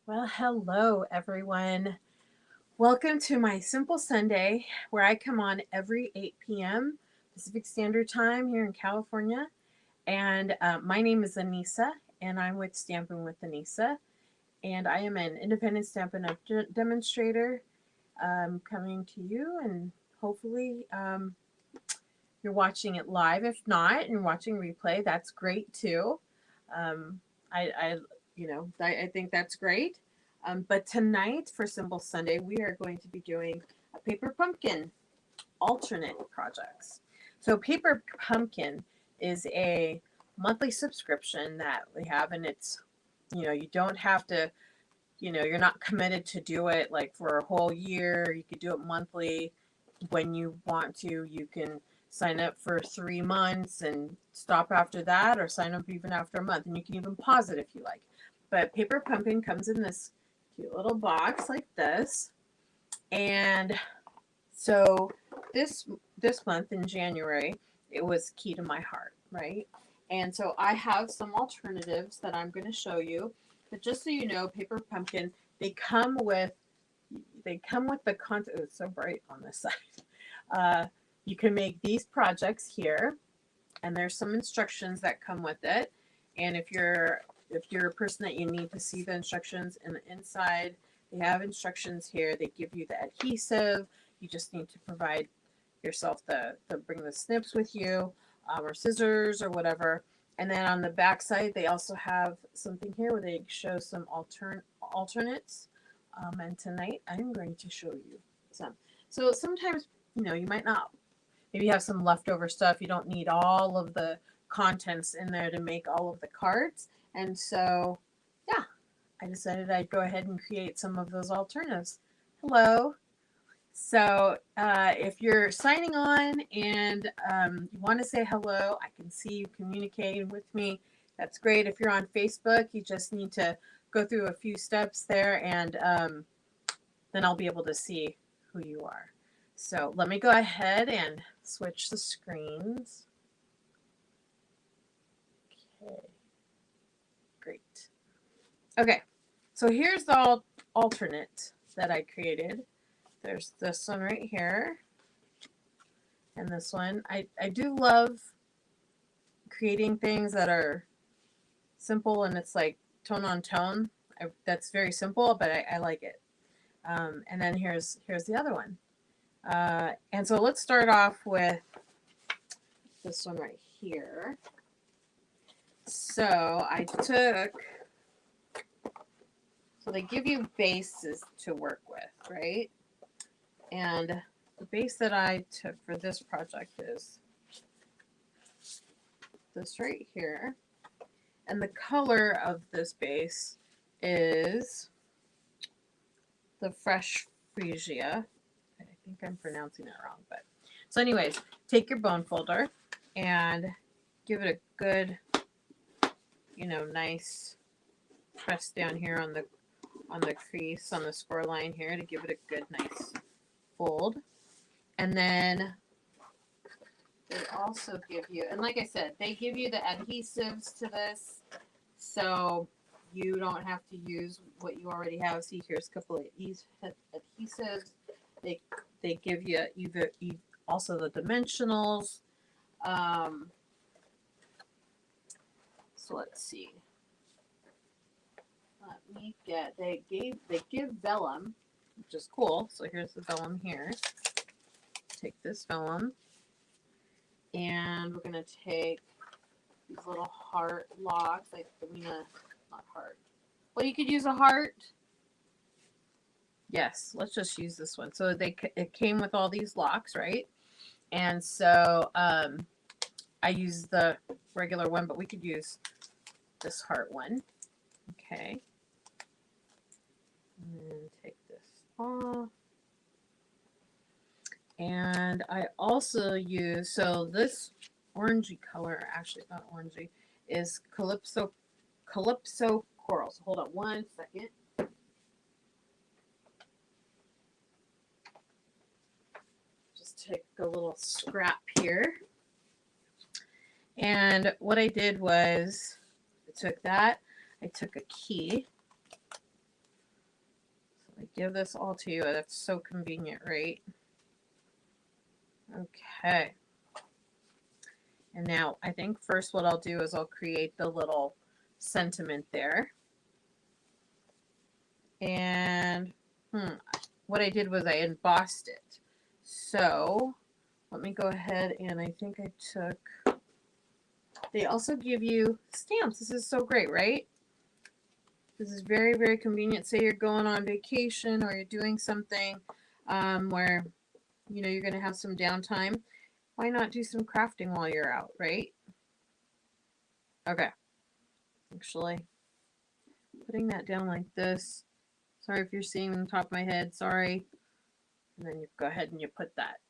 Well, hello everyone. Welcome to my Simple Sunday, where I come on every 8 p.m. Pacific Standard Time here in California. And my name is Anissa, and I'm with Stampin' with Anissa. And I am an independent Stampin' Up demonstrator coming to you, and hopefully you're watching it live. If not, and watching replay, that's great too. Um, I I think that's great. But tonight for Simple Sunday, we are going to be doing a paper pumpkin alternate projects. So paper pumpkin is a monthly subscription that we have, and it's you don't have to you're not committed to do it like for a whole year. You could do it monthly when you want to. You can sign up for 3 months and stop after that, or sign up even after a month, and you can even pause it if you like. But paper pumpkin comes in this cute little box like this, and so this month in January, it was key to my heart, right? And so I have some alternatives that I'm going to show you. But just so you know, paper pumpkin, they come with the content. Oh, it's so bright on this side. Uh, you can make these projects here, and there's some instructions that come with it. And if you're a person that you need to see the instructions in the inside, they have instructions here. They give you the adhesive. You just need to provide yourself the bring the snips with you, or scissors or whatever. And then on the back side, they also have something here where they show some alternates. And tonight I'm going to show you some. So sometimes you might not, maybe you have some leftover stuff. You don't need all of the contents in there to make all of the cards. And so, yeah, I decided I'd go ahead and create some of those alternatives. Hello. So if you're signing on and you want to say hello, I can see you communicating with me. That's great. If you're on Facebook, you just need to go through a few steps there, and then I'll be able to see who you are. So let me go ahead and switch the screens. Okay, great. Okay, so here's the alternate that I created. There's this one right here, and this one. I do love creating things that are simple, and it's like tone on tone. That's very simple, but I like it. And then here's the other one. And so let's start off with this one right here. So so they give you bases to work with, right? And the base that I took for this project is this right here. And the color of this base is the Fresh Freesia. I think I'm pronouncing it wrong, but so anyways, take your bone folder and give it a good, nice press down here on the crease, on the score line here, to give it a good, nice fold. And then they also give you, and like I said, they give you the adhesives to this, so you don't have to use what you already have. See, here's a couple of adhesives. They give you also the dimensionals. So let's see. They give vellum, which is cool. So here's the vellum here. Take this vellum, and we're gonna take these little heart locks. Not heart. Well, you could use a heart. Yes, let's just use this one. So it came with all these locks, right? And so I used the regular one, but we could use this heart one. Okay. And take this off. And I also use, so this orangey color, actually it's not orangey, is Calypso Coral. So hold on one second. Just take a little scrap here. And what I did was I took a key, I give this all to you. That's so convenient, right? Okay. And now I think first what I'll do is I'll create the little sentiment there. And what I did was I embossed it. So let me go ahead and I think I took, they also give you stamps. This is so great, right? This is very, very convenient. Say you're going on vacation or you're doing something where, you know, you're going to have some downtime. Why not do some crafting while you're out, right? Okay. Actually, putting that down like this. Sorry if you're seeing on the top of my head. Sorry. And then you go ahead and you put that.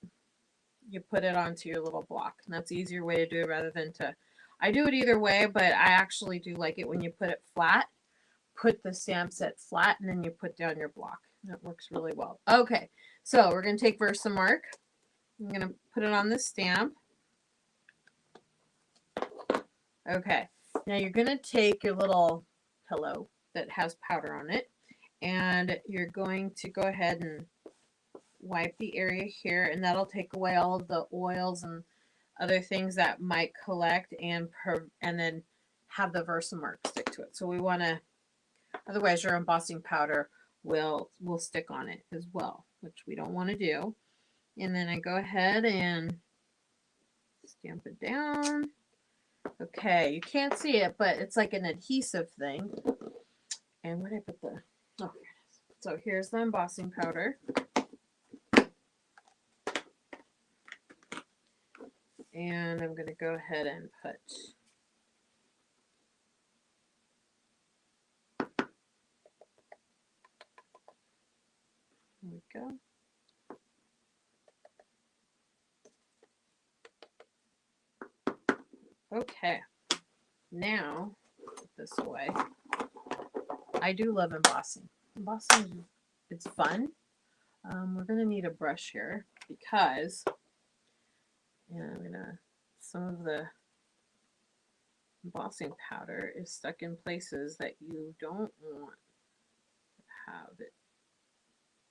You put it onto your little block. And that's the easier way to do it rather than to... I do it either way, but I actually do like it when you put it flat. Put the stamp set flat and then you put down your block. That works really well. Okay, so we're going to take Versamark. I'm going to put it on the stamp. Okay, now you're going to take your little pillow that has powder on it and you're going to go ahead and wipe the area here, and that'll take away all of the oils and other things that might collect and then have the Versamark stick to it. So we want to, otherwise your embossing powder will stick on it as well, which we don't want to do. And then I go ahead and stamp it down. Okay, you can't see it, but it's like an adhesive thing. And where did I put the, oh, here it is. So here's the embossing powder. And I'm going to go ahead and put, there we go. Okay, now put this away. I do love embossing. Embossing, it's fun. We're going to need a brush here because, and I'm gonna, some of the embossing powder is stuck in places that you don't want to have it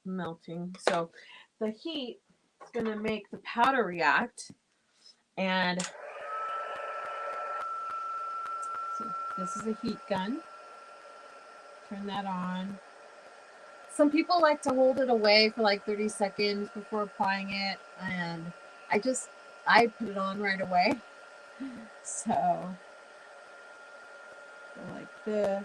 melting. So the heat is going to make the powder react, and so this is a heat gun. Turn that on. Some people like to hold it away for like 30 seconds before applying it, and I put it on right away. So go like this.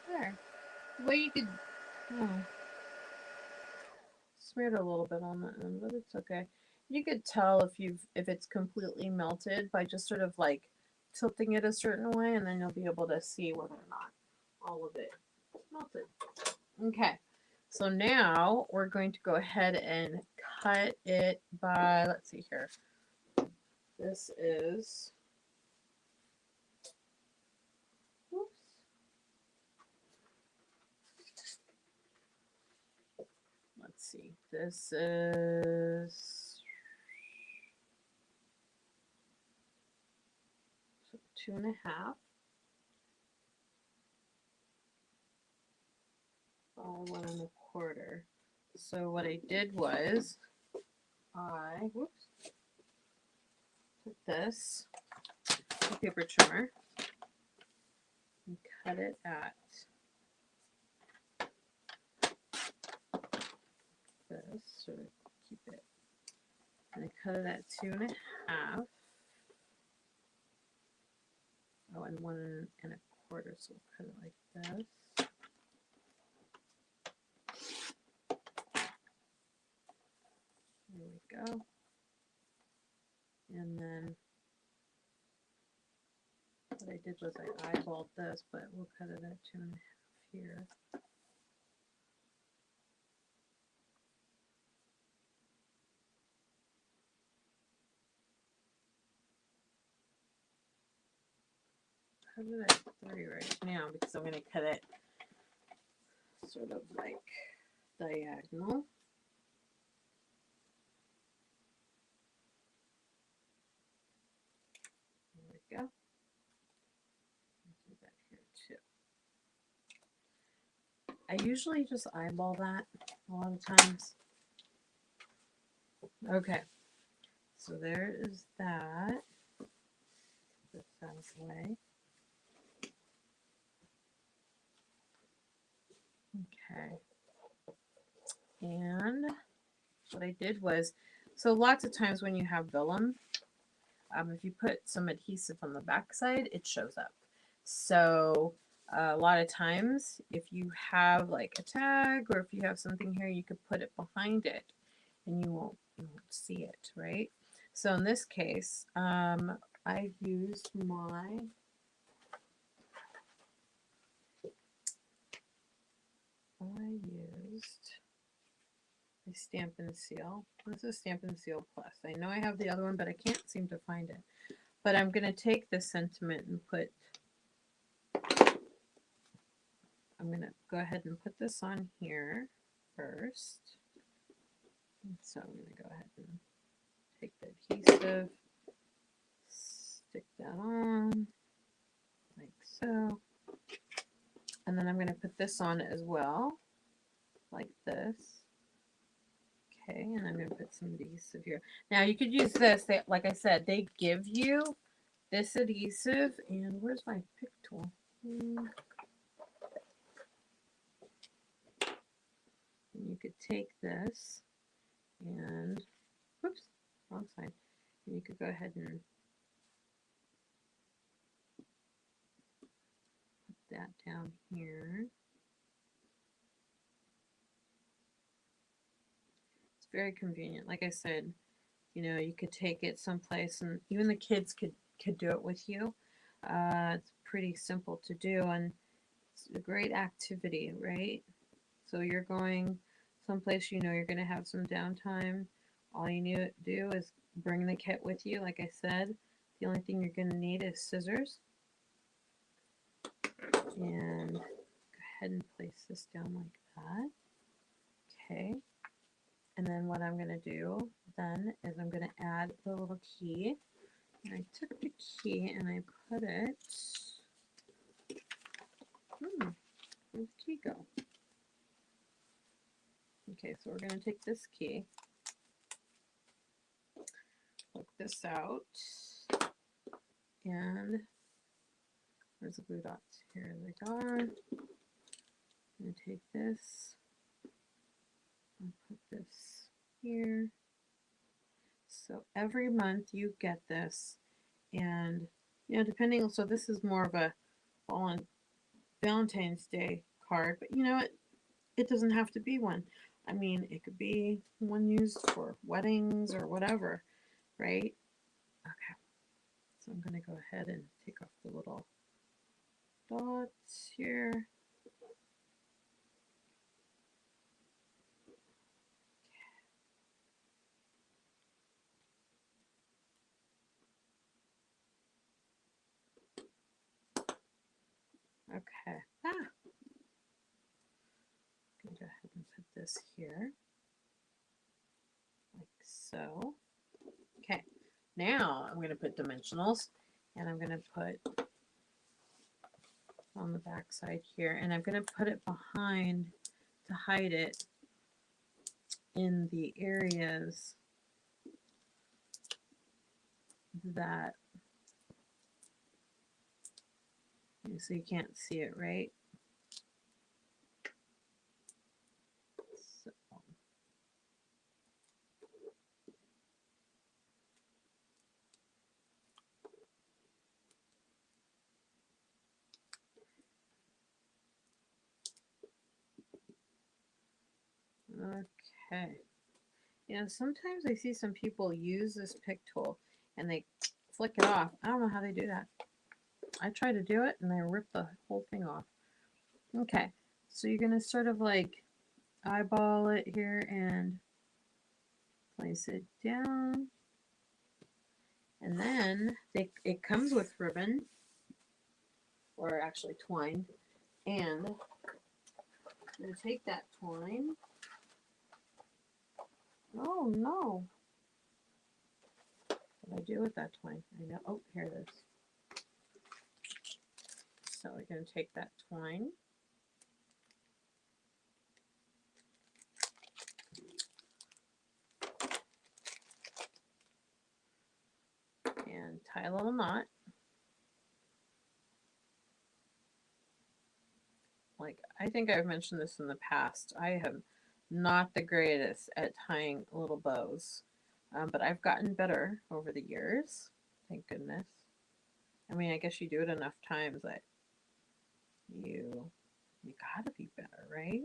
There. Well, you could smeared a little bit on the end, but it's okay. You could tell if it's completely melted by just sort of like tilting it a certain way, and then you'll be able to see whether or not all of it melted. Okay, so now we're going to go ahead and cut it by, let's see here. This is, oops. Let's see, this is 2.5. By 1.25. So what I did was I took this paper trimmer and cut it at this, so keep it, and I cut it at 2.5. Oh, and 1.25, so we'll cut it like this. There we go. And then what I did was I eyeballed this, but we'll cut it at 2.5 here. cut it at 3 right now because I'm going to cut it sort of like diagonal. There we go. Do that here too. I usually just eyeball that a lot of times. Okay, so there is that. Put this out of the way. Okay. And what I did was, so lots of times when you have vellum, if you put some adhesive on the back side, it shows up. So a lot of times if you have like a tag or if you have something here, you could put it behind it and you won't see it, right? So in this case, I used my Stampin' Seal. This is Stampin' Seal Plus. I know I have the other one, but I can't seem to find it. But I'm going to take this sentiment and I'm going to go ahead and put this on here first. And so I'm going to go ahead and take the adhesive, stick that on, like so. And then I'm going to put this on as well, like this. Okay, and I'm going to put some adhesive here. Now you could use this. Like I said, they give you this adhesive. And where's my pick tool? And you could take this and, whoops, wrong side. And you could go ahead and put that down here. It's very convenient. Like I said, you know, you could take it someplace and even the kids could do it with you. It's pretty simple to do and it's a great activity, right? So you're going someplace you know you're going to have some downtime. All you need to do is bring the kit with you. Like I said, the only thing you're going to need is scissors. And go ahead and place this down like that. Okay. And then what I'm going to do then is I'm going to add the little key. And I took the key and I put it, where'd the key go? Okay, so we're going to take this key, look this out, and where's the blue dots? Here they are. I'm going to take this and put this here. So every month you get this, and you know, depending, so this is more of a Valentine's Day card, but you know, it doesn't have to be one. I mean, it could be one used for weddings or whatever, right? Okay, so I'm going to go ahead and take off the little dots here. Okay. I'm going to go ahead and put this here, like so. Okay, now I'm going to put dimensionals, and I'm going to put on the back side here, and I'm going to put it behind to hide it in the areas that, so you can't see it, right? So, okay. You know, sometimes I see some people use this pick tool and they flick it off. I don't know how they do that. I try to do it and I rip the whole thing off. Okay, so you're going to sort of like eyeball it here and place it down. And then it comes with ribbon. or actually twine. And I'm going to take that twine. Oh no. What do I do with that twine? I know. Oh, here it is. So we're going to take that twine. And tie a little knot. Like, I think I've mentioned this in the past. I am not the greatest at tying little bows, but I've gotten better over the years. Thank goodness. I mean, I guess you do it enough times that you gotta be better, right?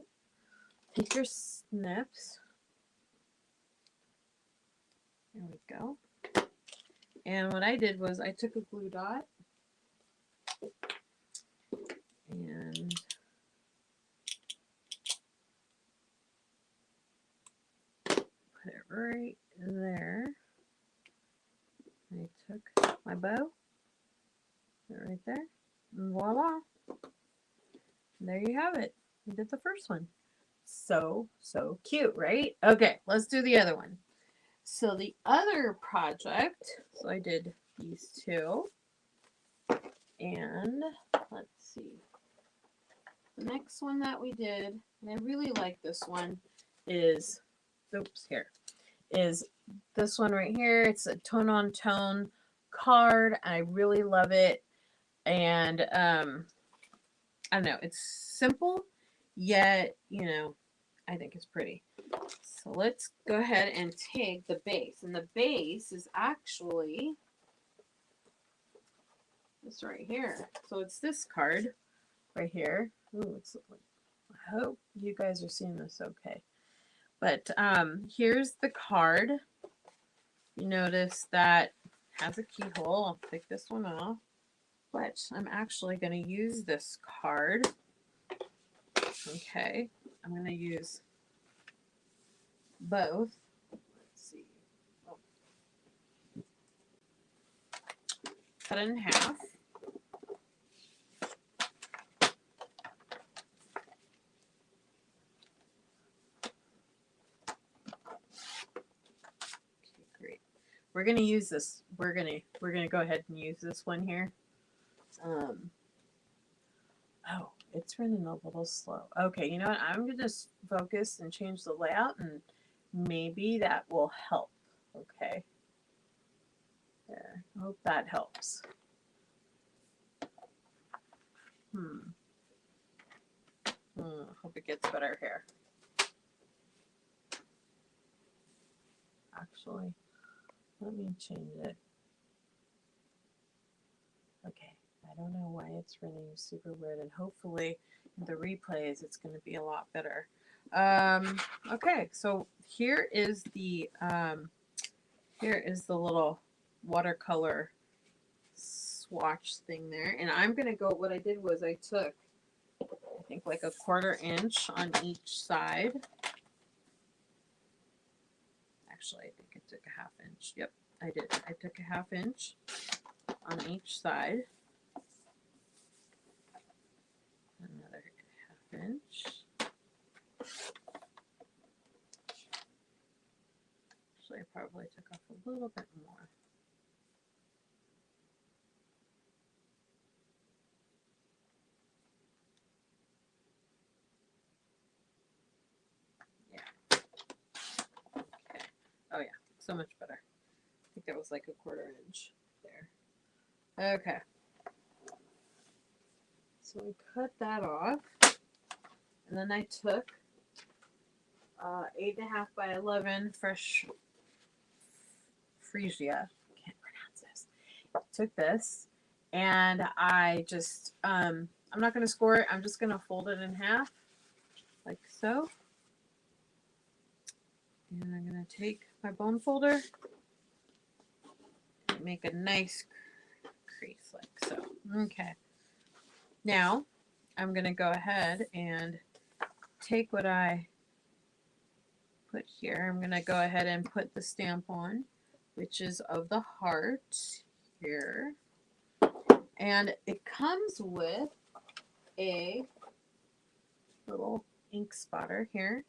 Take your snips. There we go. And what I did was I took a glue dot and put it right there. I took my bow, put it right there, and voila. There you have it. We did the first one. So cute, right? Okay, let's do the other one. So the other project, so I did these two. And let's see. The next one that we did, and I really like this one, is, oops, here, is this one right here. It's a tone-on-tone card. I really love it. And I don't know, it's simple, yet, you know, I think it's pretty. So let's go ahead and take the base. And the base is actually this right here. So it's this card right here. Ooh, it's, I hope you guys are seeing this okay. But here's the card. You notice that has a keyhole. I'll take this one off. But I'm actually going to use this card. Okay. I'm going to use both. Let's see. Oh. Cut it in half. Great. We're gonna use this. We're gonna go ahead and use this one here. Oh, it's running a little slow. Okay, you know what? I'm gonna just focus and change the layout, and maybe that will help. Okay. There. I hope that helps. Hope it gets better here. Actually, let me change it. Okay, I don't know why it's running super weird, and hopefully in the replays it's going to be a lot better. Okay, so here is the little watercolor swatch thing there, and I'm going to go. What I did was I took, I think, like a 1/4 inch on each side. Actually, I think I took a 1/2 inch. Yep, I did. I took a 1/2 inch on each side. Another 1/2 inch. Actually, I probably took off a little bit more. Yeah. Okay. Oh yeah, so much better. I think that was like a 1/4 inch there. Okay. So we cut that off, and then I took 8.5 by 11 fresh freesia. Can't pronounce this. Took this, and I just I'm not going to score it. I'm just going to fold it in half, like so. And I'm going to take my bone folder and make a nice crease, like so. Okay. Now I'm going to go ahead and take what I put here. I'm going to go ahead and put the stamp on, which is of the heart here. And it comes with a little ink spotter here,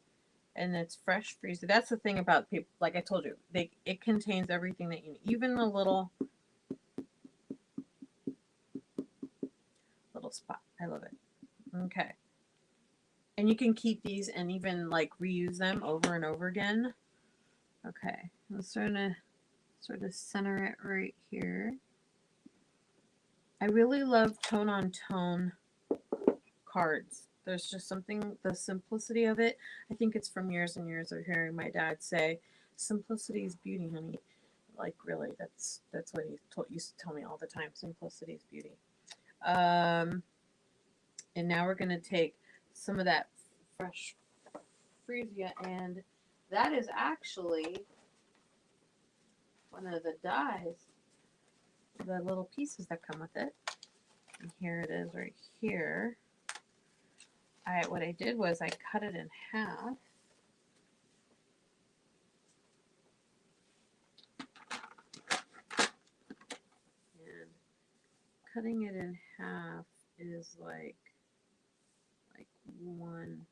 and it's fresh freezer. That's the thing about people, like I told you, it contains everything that you need, even the little spot. I love it. Okay. And you can keep these and even like reuse them over and over again. Okay. I'm starting to sort of center it right here. I really love tone on tone cards. There's just something, the simplicity of it. I think it's from years and years of hearing my dad say, "Simplicity is beauty, honey." Like really, that's what he used to tell me all the time. Simplicity is beauty. And now we're going to take some of that fresh freesia, and that is actually one of the dies, the little pieces that come with it. And here it is right here. What I did was I cut it in half. And cutting it in half is like 1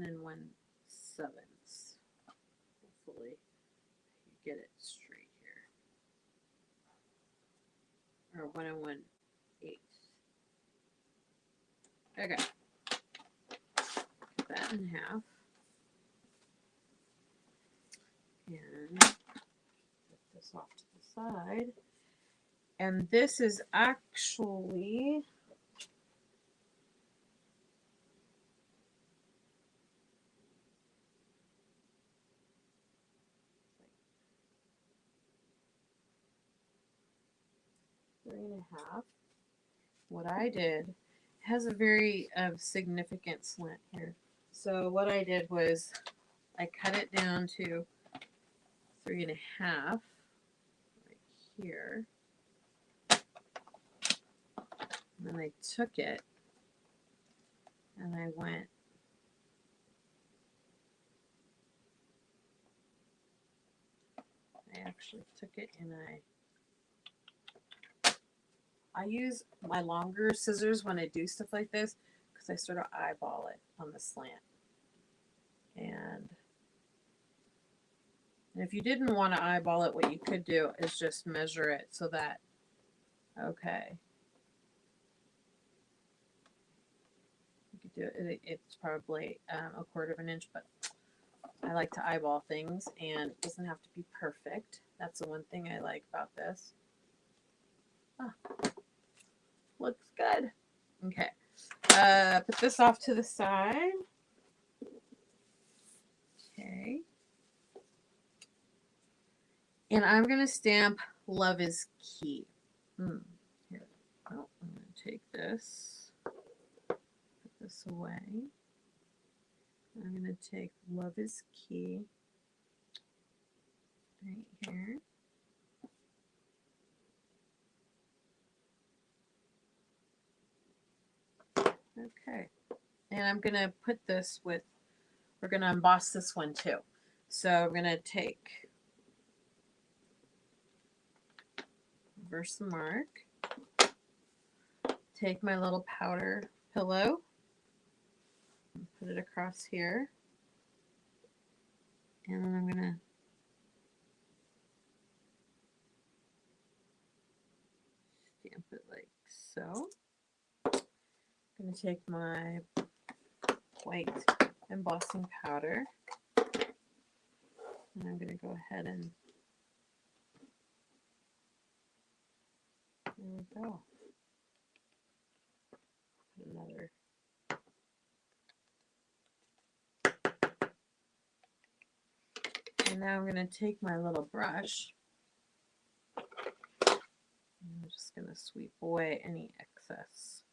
and 1/7. Hopefully you get it straight here. Or 1 and 1/8. Okay. Cut that in half. And put this off to the side. And this is actually like 3.5. What I did has a very significant slant here. So what I did was I cut it down to 3.5 right here. And then I took it and I went actually took it and I use my longer scissors when I do stuff like this because I sort of eyeball it on the slant. And if you didn't want to eyeball it, what you could do is just measure it so that, okay, you could do it. It's probably 1/4 of an inch, but I like to eyeball things, and it doesn't have to be perfect. That's the one thing I like about this. Oh, looks good. Okay. Put this off to the side. Okay. And I'm going to stamp Love is Key. Here. Oh, I'm going to take this, put this away. I'm going to take Love is Key right here. Okay. And I'm going to put this with, we're going to emboss this one too. So I'm going to take reverse the mark, take my little powder pillow, and put it across here, and then I'm going to stamp it like so. I'm going to take my white embossing powder, and I'm going to go ahead and there we go. Another. And now I'm going to take my little brush. I'm just going to sweep away any excess.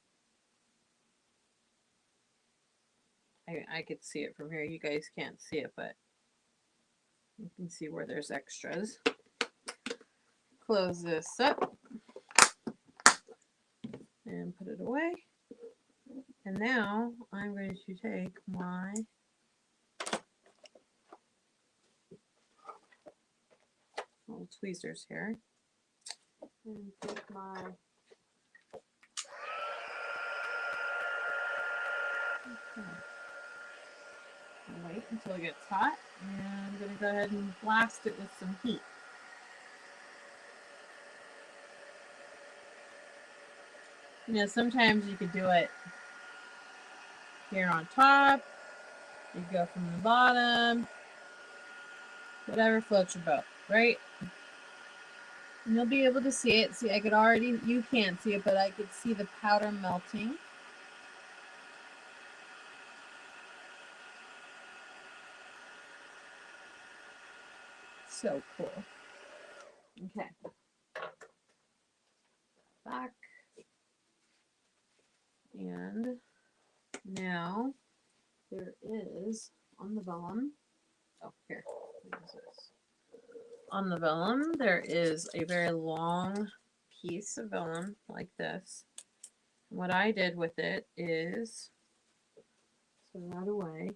I could see it from here. You guys can't see it, but you can see where there's extras. Close this up and put it away. And now I'm going to take my little tweezers here. And take my wait until it gets hot, and I'm going to go ahead and blast it with some heat. You know, sometimes you could do it here on top. You go from the bottom. Whatever floats your boat, right? And you'll be able to see it. See, I could already, you can't see it, but I could see the powder melting. So cool. Okay. Back. And now there is on the vellum. Oh, here. What is this? On the vellum, there is a very long piece of vellum like this. What I did with it is throw that away.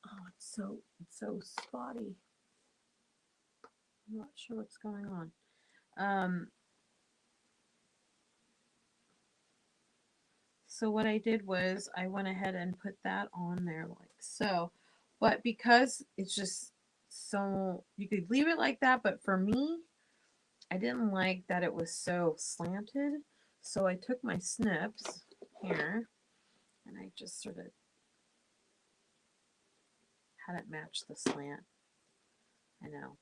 Oh, it's so spotty. I'm not sure what's going on. So what I did was I went ahead and put that on there like so. But because it's just so, you could leave it like that, but for me, I didn't like that it was so slanted. So I took my snips here and I just sort of had it match the slant. I know.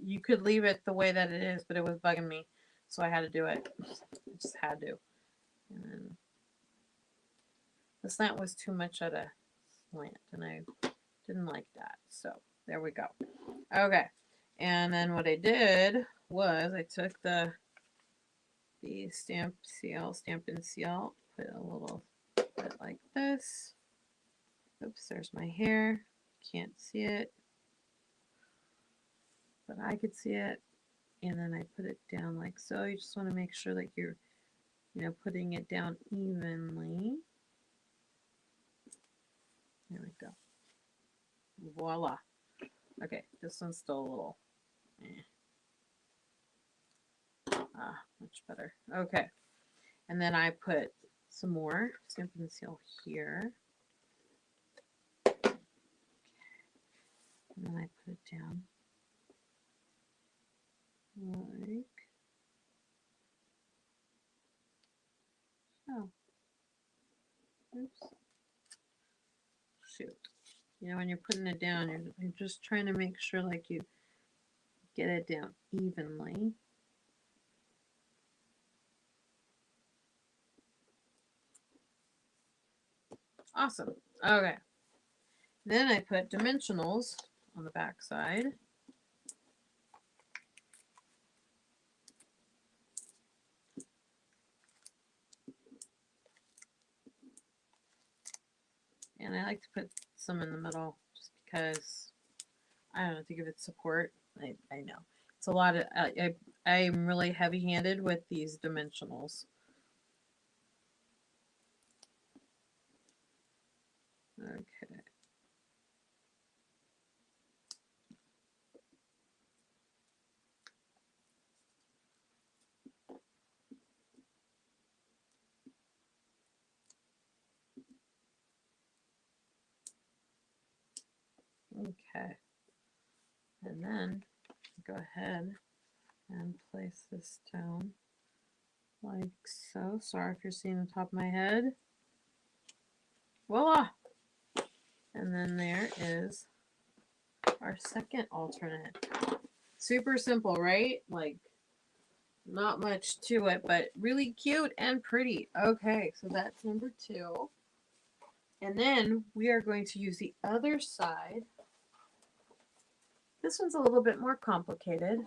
You could leave it the way that it is, but it was bugging me. So I had to do it. I just had to. And then the slant was too much of a slant, and I didn't like that. So there we go. Okay. And then what I did was I took the Stampin' Seal, put a little bit like this. Oops, there's my hair. Can't see it. But I could see it. And then I put it down like so. You just want to make sure that you're, putting it down evenly. There we go. Voila. Okay, this one's still a little much better. Okay. And then I put some more Stampin' Seal here. Okay. And then I put it down like so. Oops. Shoot. When you're putting it down, you're just trying to make sure like you get it down evenly. Awesome. Okay. Then I put dimensionals on the back side. And I like to put some in the middle just because, I don't know, to give it support. I know. It's a lot of, I'm really heavy-handed with these dimensionals. Okay. Okay. And then go ahead and place this down like so. Sorry if you're seeing the top of my head. Voila! And then there is our second alternate. Super simple, right? Like, not much to it, but really cute and pretty. Okay, so that's number 2. And then we are going to use the other side. This one's a little bit more complicated.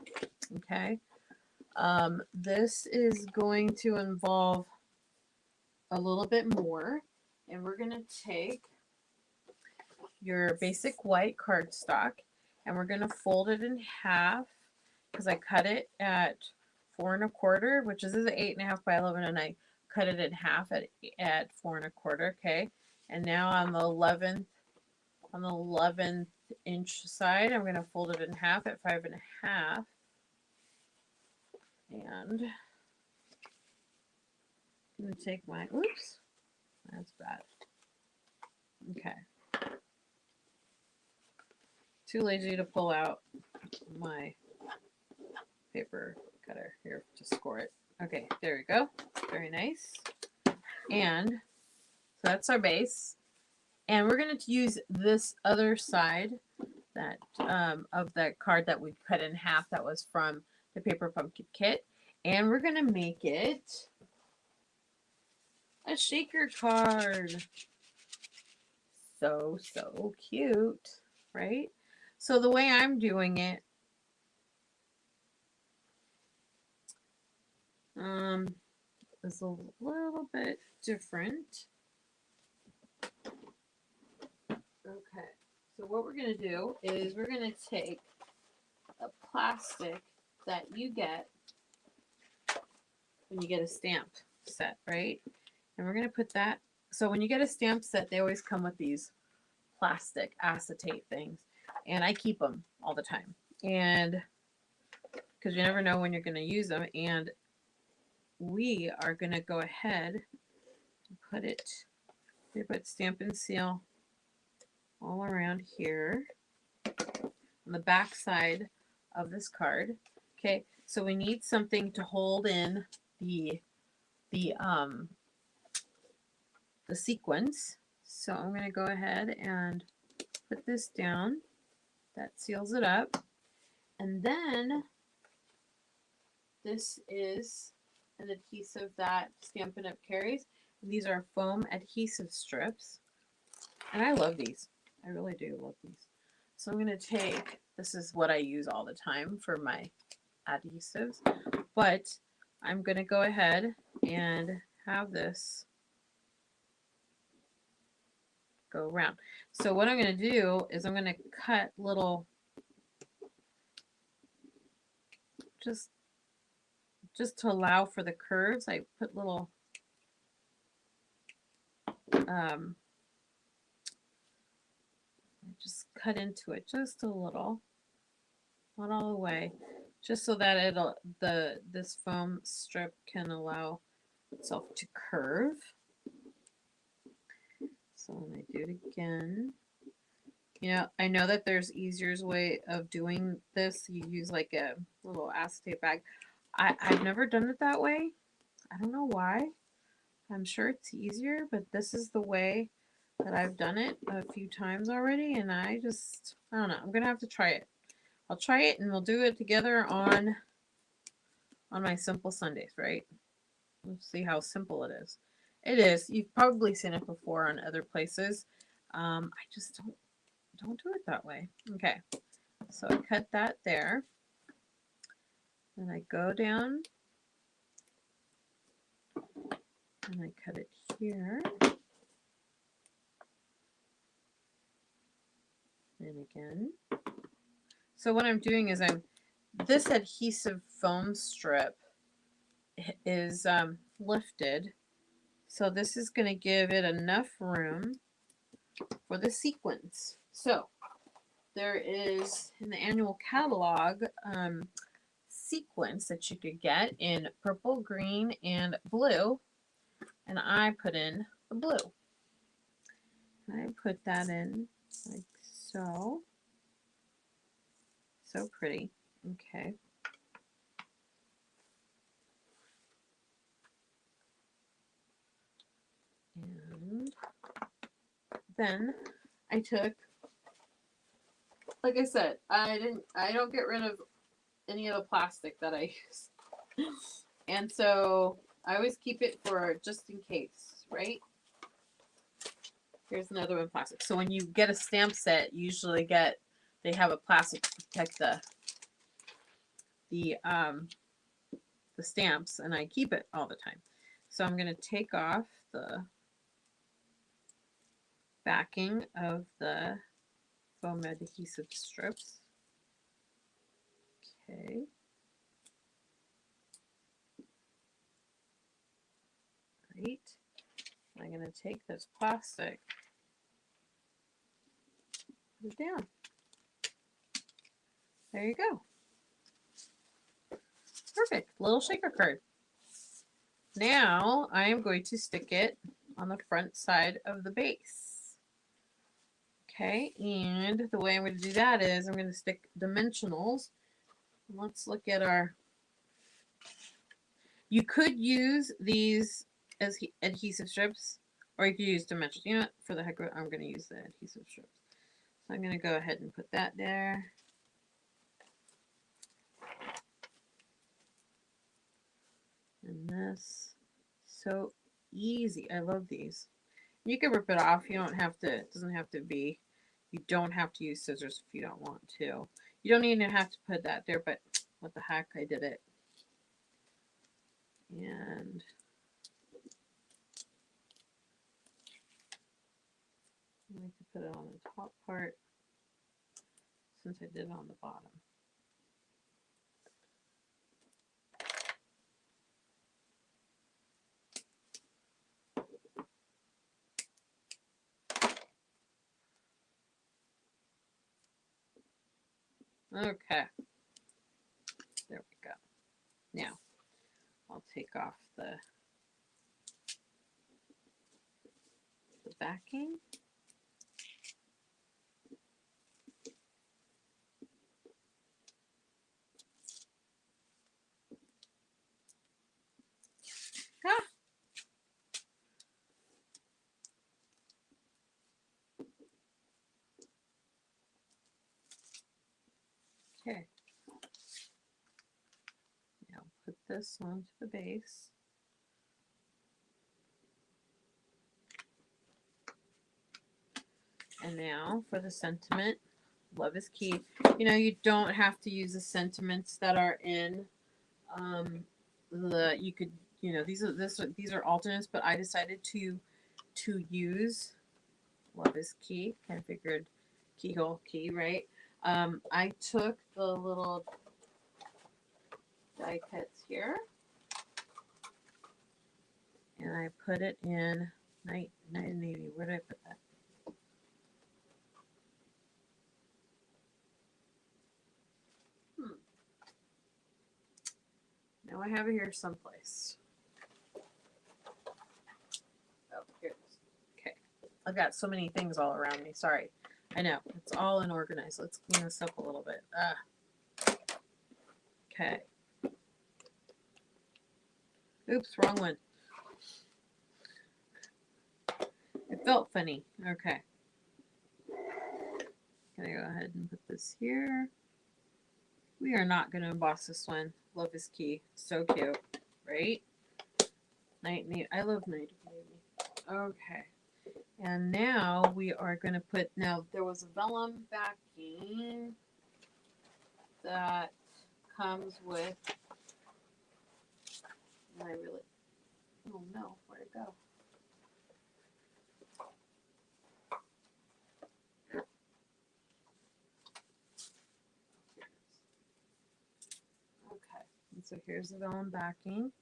Okay. This is going to involve a little bit more. And we're going to take your basic white cardstock and we're going to fold it in half because I cut it at 4 1/4, which is 8.5 by 11, and I cut it in half at 4 1/4. Okay. And now on the 11th inch side. I'm going to fold it in half at 5.5. And I'm going to take my, oops, that's bad. Okay. Too lazy to pull out my paper cutter here to score it. Okay, there we go. Very nice. And so that's our base. And we're going to use this other side that of that card that we cut in half that was from the Paper Pumpkin Kit. And we're going to make it a shaker card. So, so cute, right? So the way I'm doing it, is a little bit different. Okay, so what we're going to do is we're going to take a plastic that you get when you get a stamp set, right? And we're going to put that, so when you get a stamp set, they always come with these plastic acetate things. And I keep them all the time. And because you never know when you're going to use them. And we are going to go ahead and put it, we put Stampin' Seal all around here on the back side of this card. Okay, so we need something to hold in the sequence. So I'm going to go ahead and put this down. That seals it up. And then this is an adhesive that Stampin' Up! Carries. And these are foam adhesive strips. And I love these. I really do love these. So I'm going to take, this is what I use all the time for my adhesives. But I'm going to go ahead and have this go around. So what I'm going to do is I'm going to cut little, just to allow for the curves, I put little just cut into it just a little, not all the way, just so that it'll this foam strip can allow itself to curve. So when I do it again, you know, I know that there's easier way of doing this. You use like a little acetate bag. I've never done it that way. I don't know why. I'm sure it's easier, but this is the way that I've done it a few times already, and I don't know. I'm gonna have to try it. I'll try it, and we'll do it together on my Simple Sundays, right? Let's see how simple it is. It is. You've probably seen it before on other places. I just don't do it that way. Okay, so I cut that there. Then I go down and I cut it here. And again. So what I'm doing is this adhesive foam strip is lifted. So this is going to give it enough room for the sequence. So there is in the annual catalog sequence that you could get in purple, green, and blue. And I put in the blue. And I put that in like so. So pretty. Okay. And then I took, like I said, I don't get rid of any of the plastic that I use. And so I always keep it for just in case, right? Here's another one, plastic. So when you get a stamp set, you usually they have a plastic to protect the stamps, and I keep it all the time. So I'm going to take off the backing of the foam adhesive strips. Okay. Right. I'm going to take this plastic, put it down. There you go. Perfect. Little shaker card. Now I am going to stick it on the front side of the base. Okay, and the way I'm going to do that is I'm going to stick dimensionals. Let's look at our... You could use these as adhesive strips, or you could use dimensionals. You know what? For the heck of it, I'm going to use the adhesive strips. So I'm going to go ahead and put that there. And this, so easy. I love these. You can rip it off. You don't have to, it doesn't have to be, you don't have to use scissors if you don't want to. You don't even have to put that there, but what the heck, I did it. And I like to put it on the top part since I did it on the bottom. Okay, there we go. Now I'll take off the backing. Ah. Okay. Now put this onto the base. And now for the sentiment, love is key. You know, you don't have to use the sentiments that are in you could, you know, these are alternates, but I decided to use love is key. Kind of figured keyhole key, right? I took the little die cuts here and I put it in night navy. Where did I put that? Now I have it here someplace. Oh, here it is. Okay. I've got so many things all around me. Sorry. I know. It's all unorganized. Let's clean this up a little bit. Okay. Oops, wrong one. It felt funny. Okay. Gonna go ahead and put this here. We are not going to emboss this one. Love is key. So cute, right? Night navy. I love night navy. Okay. And now we are going to put, now there was a vellum backing that comes with, oh no, where'd it go? Okay, and so here's the vellum backing.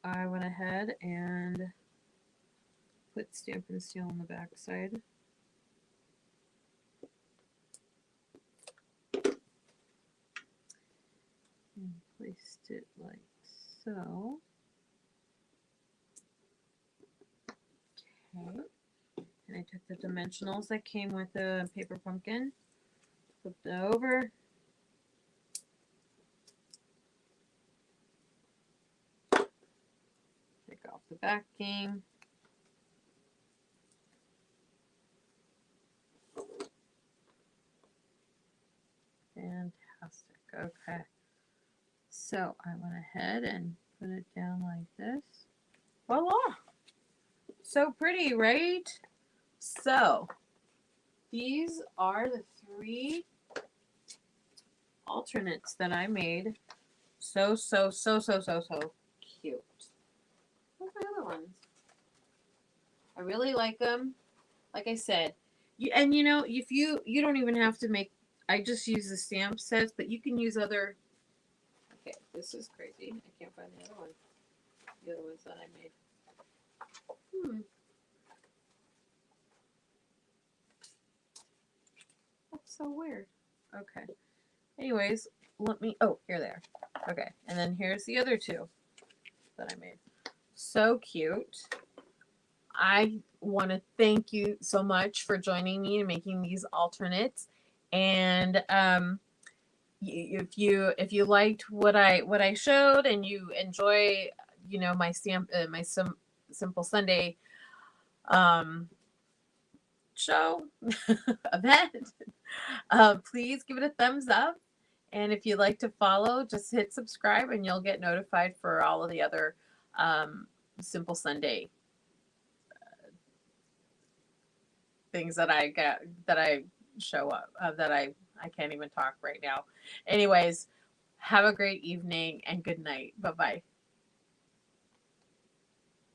I went ahead and put Stampin' Steel on the back side. And placed it like so. Okay. And I took the dimensionals that came with the paper pumpkin, flipped it over. Take off the backing. Fantastic. Okay. So I went ahead and put it down like this. Voila! So pretty, right? So these are the 3 alternates that I made. So cute. Where's my other ones? I really like them. Like I said, you know, if you don't even have to make, I just use the stamp sets, but you can use other. Okay, this is crazy. I can't find the other one. The other ones that I made. That's so weird. Okay. Anyways, let me, oh, here they are. Okay, and then here's the other two that I made. So cute. I want to thank you so much for joining me and making these alternates. And if you liked what I showed and you enjoy, you know, my simple Sunday show event, please give it a thumbs up. And if you'd like to follow, just hit subscribe and you'll get notified for all of the other Simple Sunday things that I show up, that I can't even talk right now. Anyways, have a great evening and good night. Bye-bye.